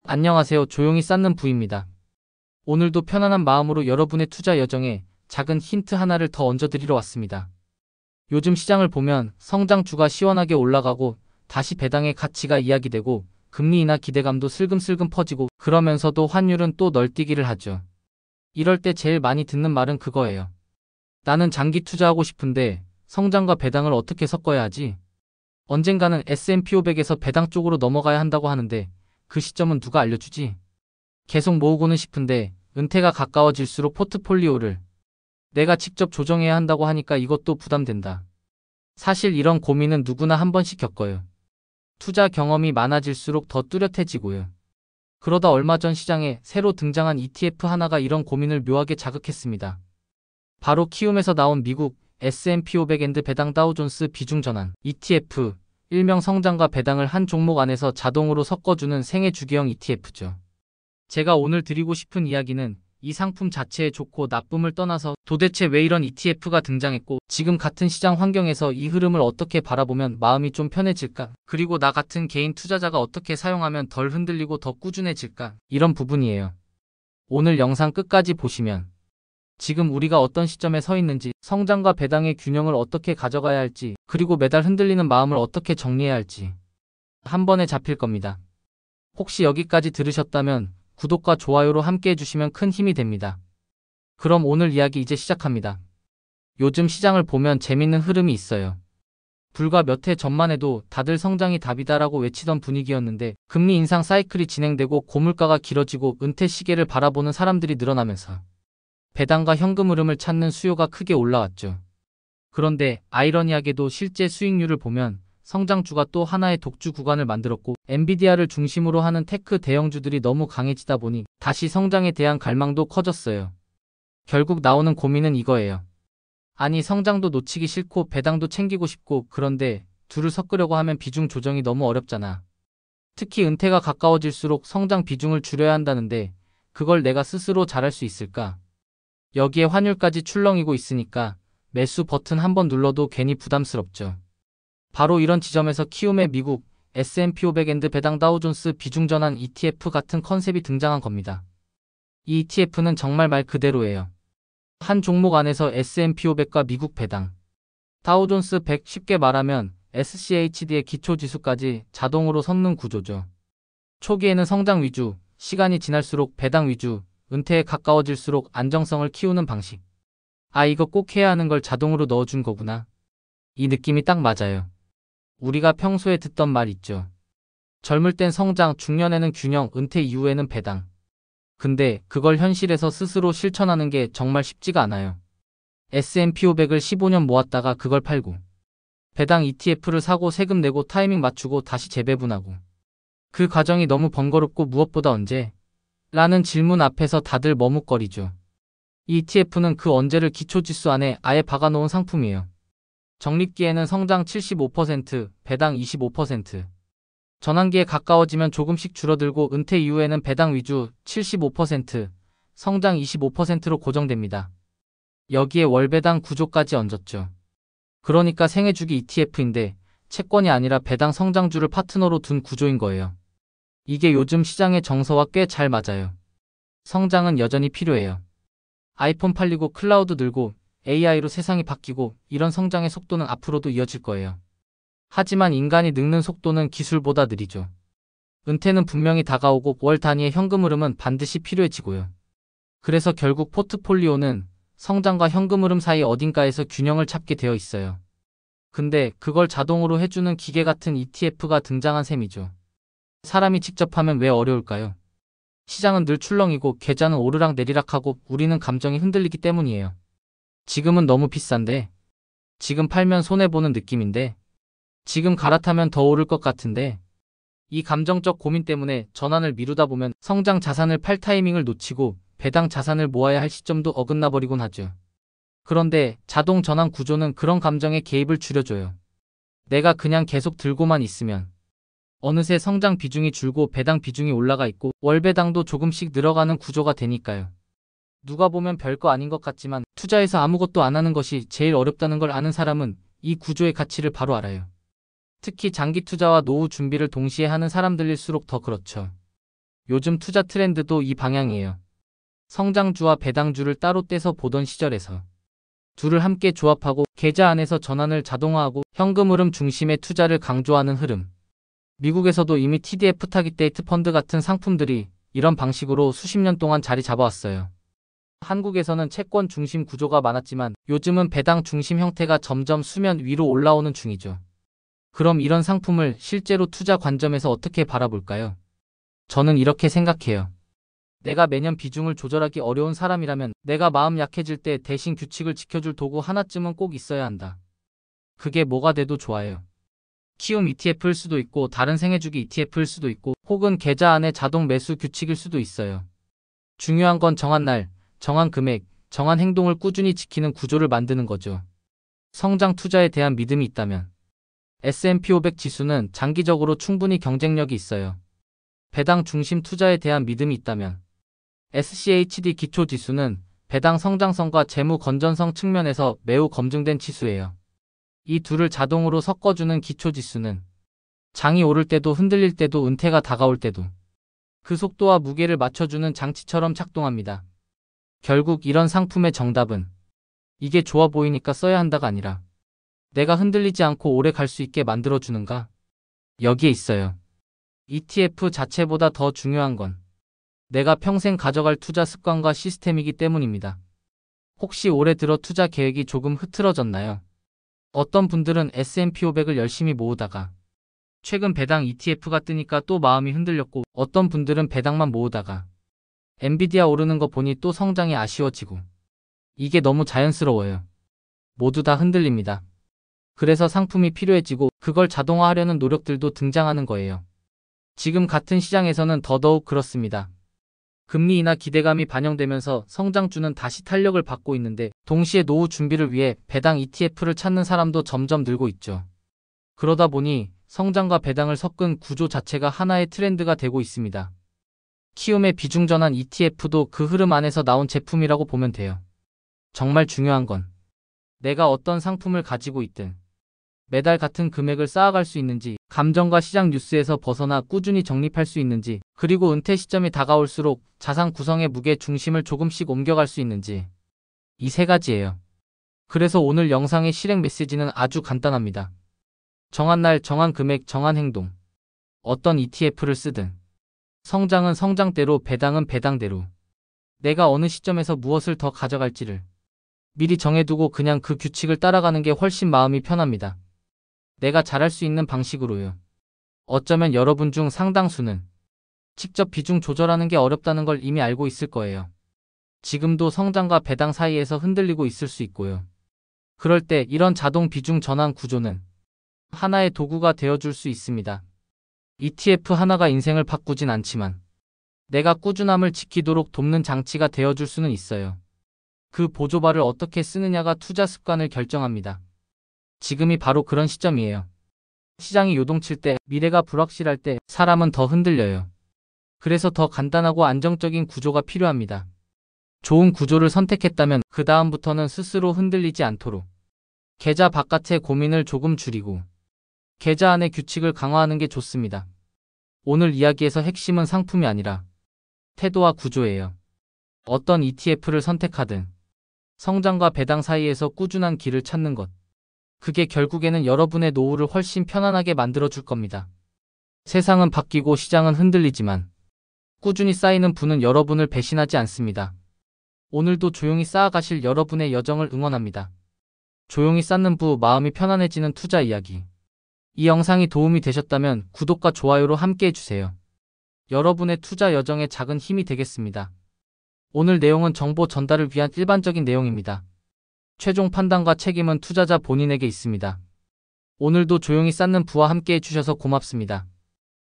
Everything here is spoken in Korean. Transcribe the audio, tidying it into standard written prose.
안녕하세요. 조용히 쌓는 부입니다. 오늘도 편안한 마음으로 여러분의 투자 여정에 작은 힌트 하나를 더 얹어드리러 왔습니다. 요즘 시장을 보면 성장주가 시원하게 올라가고 다시 배당의 가치가 이야기되고 금리 인하 기대감도 슬금슬금 퍼지고 그러면서도 환율은 또 널뛰기를 하죠. 이럴 때 제일 많이 듣는 말은 그거예요. 나는 장기 투자하고 싶은데 성장과 배당을 어떻게 섞어야 하지? 언젠가는 S&P 500에서 배당 쪽으로 넘어가야 한다고 하는데 그 시점은 누가 알려주지? 계속 모으고는 싶은데 은퇴가 가까워질수록 포트폴리오를 내가 직접 조정해야 한다고 하니까 이것도 부담된다. 사실 이런 고민은 누구나 한 번씩 겪어요. 투자 경험이 많아질수록 더 뚜렷해지고요. 그러다 얼마 전 시장에 새로 등장한 ETF 하나가 이런 고민을 묘하게 자극했습니다. 바로 키움에서 나온 미국 S&P 500 배당 다우존스 비중 전환 ETF, 일명 성장과 배당을 한 종목 안에서 자동으로 섞어주는 생애 주기형 ETF죠. 제가 오늘 드리고 싶은 이야기는 이 상품 자체의 좋고 나쁨을 떠나서 도대체 왜 이런 ETF가 등장했고 지금 같은 시장 환경에서 이 흐름을 어떻게 바라보면 마음이 좀 편해질까? 그리고 나 같은 개인 투자자가 어떻게 사용하면 덜 흔들리고 더 꾸준해질까? 이런 부분이에요. 오늘 영상 끝까지 보시면 지금 우리가 어떤 시점에 서 있는지, 성장과 배당의 균형을 어떻게 가져가야 할지, 그리고 매달 흔들리는 마음을 어떻게 정리해야 할지 한 번에 잡힐 겁니다. 혹시 여기까지 들으셨다면 구독과 좋아요로 함께 해주시면 큰 힘이 됩니다. 그럼 오늘 이야기 이제 시작합니다. 요즘 시장을 보면 재밌는 흐름이 있어요. 불과 몇 해 전만 해도 다들 성장이 답이다라고 외치던 분위기였는데 금리 인상 사이클이 진행되고 고물가가 길어지고 은퇴 시계를 바라보는 사람들이 늘어나면서 배당과 현금 흐름을 찾는 수요가 크게 올라왔죠. 그런데 아이러니하게도 실제 수익률을 보면 성장주가 또 하나의 독주 구간을 만들었고 엔비디아를 중심으로 하는 테크 대형주들이 너무 강해지다 보니 다시 성장에 대한 갈망도 커졌어요. 결국 나오는 고민은 이거예요. 아니 성장도 놓치기 싫고 배당도 챙기고 싶고 그런데 둘을 섞으려고 하면 비중 조정이 너무 어렵잖아. 특히 은퇴가 가까워질수록 성장 비중을 줄여야 한다는데 그걸 내가 스스로 잘할 수 있을까? 여기에 환율까지 출렁이고 있으니까 매수 버튼 한번 눌러도 괜히 부담스럽죠. 바로 이런 지점에서 키움의 미국 S&P 500 배당 다우존스 비중 전환 ETF 같은 컨셉이 등장한 겁니다. 이 ETF는 정말 말 그대로예요. 한 종목 안에서 S&P 500과 미국 배당, 다우존스 100 쉽게 말하면 SCHD의 기초지수까지 자동으로 섞는 구조죠. 초기에는 성장 위주, 시간이 지날수록 배당 위주, 은퇴에 가까워질수록 안정성을 키우는 방식. 아 이거 꼭 해야 하는 걸 자동으로 넣어준 거구나. 이 느낌이 딱 맞아요. 우리가 평소에 듣던 말 있죠. 젊을 땐 성장, 중년에는 균형, 은퇴 이후에는 배당. 근데 그걸 현실에서 스스로 실천하는 게 정말 쉽지가 않아요. S&P 500을 15년 모았다가 그걸 팔고 배당 ETF를 사고 세금 내고 타이밍 맞추고 다시 재배분하고 그 과정이 너무 번거롭고 무엇보다 언제? 라는 질문 앞에서 다들 머뭇거리죠. 이 ETF는 그 언제를 기초지수 안에 아예 박아놓은 상품이에요. 적립기에는 성장 75%, 배당 25%. 전환기에 가까워지면 조금씩 줄어들고 은퇴 이후에는 배당 위주 75%, 성장 25%로 고정됩니다. 여기에 월배당 구조까지 얹었죠. 그러니까 생애주기 ETF인데 채권이 아니라 배당 성장주를 파트너로 둔 구조인 거예요. 이게 요즘 시장의 정서와 꽤 잘 맞아요. 성장은 여전히 필요해요. 아이폰 팔리고 클라우드 늘고 AI로 세상이 바뀌고 이런 성장의 속도는 앞으로도 이어질 거예요. 하지만 인간이 늙는 속도는 기술보다 느리죠. 은퇴는 분명히 다가오고 월 단위의 현금 흐름은 반드시 필요해지고요. 그래서 결국 포트폴리오는 성장과 현금 흐름 사이 어딘가에서 균형을 찾게 되어 있어요. 근데 그걸 자동으로 해주는 기계 같은 ETF가 등장한 셈이죠. 사람이 직접 하면 왜 어려울까요? 시장은 늘 출렁이고 계좌는 오르락 내리락하고 우리는 감정이 흔들리기 때문이에요. 지금은 너무 비싼데, 지금 팔면 손해보는 느낌인데, 지금 갈아타면 더 오를 것 같은데, 이 감정적 고민 때문에 전환을 미루다 보면 성장 자산을 팔 타이밍을 놓치고 배당 자산을 모아야 할 시점도 어긋나 버리곤 하죠. 그런데 자동 전환 구조는 그런 감정의 개입을 줄여줘요. 내가 그냥 계속 들고만 있으면 어느새 성장 비중이 줄고 배당 비중이 올라가 있고 월배당도 조금씩 늘어가는 구조가 되니까요. 누가 보면 별거 아닌 것 같지만 투자해서 아무것도 안 하는 것이 제일 어렵다는 걸 아는 사람은 이 구조의 가치를 바로 알아요. 특히 장기 투자와 노후 준비를 동시에 하는 사람들일수록 더 그렇죠. 요즘 투자 트렌드도 이 방향이에요. 성장주와 배당주를 따로 떼서 보던 시절에서 둘을 함께 조합하고 계좌 안에서 전환을 자동화하고 현금 흐름 중심의 투자를 강조하는 흐름. 미국에서도 이미 TDF 타깃 데이트 펀드 같은 상품들이 이런 방식으로 수십 년 동안 자리 잡아왔어요. 한국에서는 채권 중심 구조가 많았지만 요즘은 배당 중심 형태가 점점 수면 위로 올라오는 중이죠. 그럼 이런 상품을 실제로 투자 관점에서 어떻게 바라볼까요? 저는 이렇게 생각해요. 내가 매년 비중을 조절하기 어려운 사람이라면 내가 마음 약해질 때 대신 규칙을 지켜줄 도구 하나쯤은 꼭 있어야 한다. 그게 뭐가 돼도 좋아요. 키움 ETF일 수도 있고 다른 생애주기 ETF일 수도 있고 혹은 계좌 안에 자동 매수 규칙일 수도 있어요. 중요한 건 정한 날, 정한 금액, 정한 행동을 꾸준히 지키는 구조를 만드는 거죠. 성장 투자에 대한 믿음이 있다면 S&P 500 지수는 장기적으로 충분히 경쟁력이 있어요. 배당 중심 투자에 대한 믿음이 있다면 SCHD 기초 지수는 배당 성장성과 재무 건전성 측면에서 매우 검증된 지수예요. 이 둘을 자동으로 섞어주는 기초 지수는 장이 오를 때도 흔들릴 때도 은퇴가 다가올 때도 그 속도와 무게를 맞춰주는 장치처럼 작동합니다. 결국 이런 상품의 정답은 이게 좋아 보이니까 써야 한다가 아니라 내가 흔들리지 않고 오래 갈 수 있게 만들어주는가? 여기에 있어요. ETF 자체보다 더 중요한 건 내가 평생 가져갈 투자 습관과 시스템이기 때문입니다. 혹시 올해 들어 투자 계획이 조금 흐트러졌나요? 어떤 분들은 S&P 500을 열심히 모으다가 최근 배당 ETF가 뜨니까 또 마음이 흔들렸고 어떤 분들은 배당만 모으다가 엔비디아 오르는 거 보니 또 성장이 아쉬워지고 이게 너무 자연스러워요. 모두 다 흔들립니다. 그래서 상품이 필요해지고 그걸 자동화하려는 노력들도 등장하는 거예요. 지금 같은 시장에서는 더더욱 그렇습니다. 금리 인하 기대감이 반영되면서 성장주는 다시 탄력을 받고 있는데 동시에 노후 준비를 위해 배당 ETF를 찾는 사람도 점점 늘고 있죠. 그러다 보니 성장과 배당을 섞은 구조 자체가 하나의 트렌드가 되고 있습니다. 키움의 비중 전환 ETF도 그 흐름 안에서 나온 제품이라고 보면 돼요. 정말 중요한 건 내가 어떤 상품을 가지고 있든 매달 같은 금액을 쌓아갈 수 있는지, 감정과 시장 뉴스에서 벗어나 꾸준히 적립할 수 있는지, 그리고 은퇴 시점이 다가올수록 자산 구성의 무게 중심을 조금씩 옮겨갈 수 있는지. 이 세 가지예요. 그래서 오늘 영상의 실행 메시지는 아주 간단합니다. 정한 날, 정한 금액, 정한 행동. 어떤 ETF를 쓰든. 성장은 성장대로, 배당은 배당대로. 내가 어느 시점에서 무엇을 더 가져갈지를 미리 정해두고 그냥 그 규칙을 따라가는 게 훨씬 마음이 편합니다. 내가 잘할 수 있는 방식으로요. 어쩌면 여러분 중 상당수는 직접 비중 조절하는 게 어렵다는 걸 이미 알고 있을 거예요. 지금도 성장과 배당 사이에서 흔들리고 있을 수 있고요. 그럴 때 이런 자동 비중 전환 구조는 하나의 도구가 되어줄 수 있습니다. ETF 하나가 인생을 바꾸진 않지만 내가 꾸준함을 지키도록 돕는 장치가 되어줄 수는 있어요. 그 보조발을 어떻게 쓰느냐가 투자 습관을 결정합니다. 지금이 바로 그런 시점이에요. 시장이 요동칠 때, 미래가 불확실할 때 사람은 더 흔들려요. 그래서 더 간단하고 안정적인 구조가 필요합니다. 좋은 구조를 선택했다면 그 다음부터는 스스로 흔들리지 않도록 계좌 바깥의 고민을 조금 줄이고 계좌 안의 규칙을 강화하는 게 좋습니다. 오늘 이야기에서 핵심은 상품이 아니라 태도와 구조예요. 어떤 ETF를 선택하든 성장과 배당 사이에서 꾸준한 길을 찾는 것. 그게 결국에는 여러분의 노후를 훨씬 편안하게 만들어줄 겁니다. 세상은 바뀌고 시장은 흔들리지만 꾸준히 쌓이는 부는 여러분을 배신하지 않습니다. 오늘도 조용히 쌓아가실 여러분의 여정을 응원합니다. 조용히 쌓는 부, 마음이 편안해지는 투자 이야기. 이 영상이 도움이 되셨다면 구독과 좋아요로 함께 해주세요. 여러분의 투자 여정에 작은 힘이 되겠습니다. 오늘 내용은 정보 전달을 위한 일반적인 내용입니다. 최종 판단과 책임은 투자자 본인에게 있습니다. 오늘도 조용히 쌓는 부와 함께 해주셔서 고맙습니다.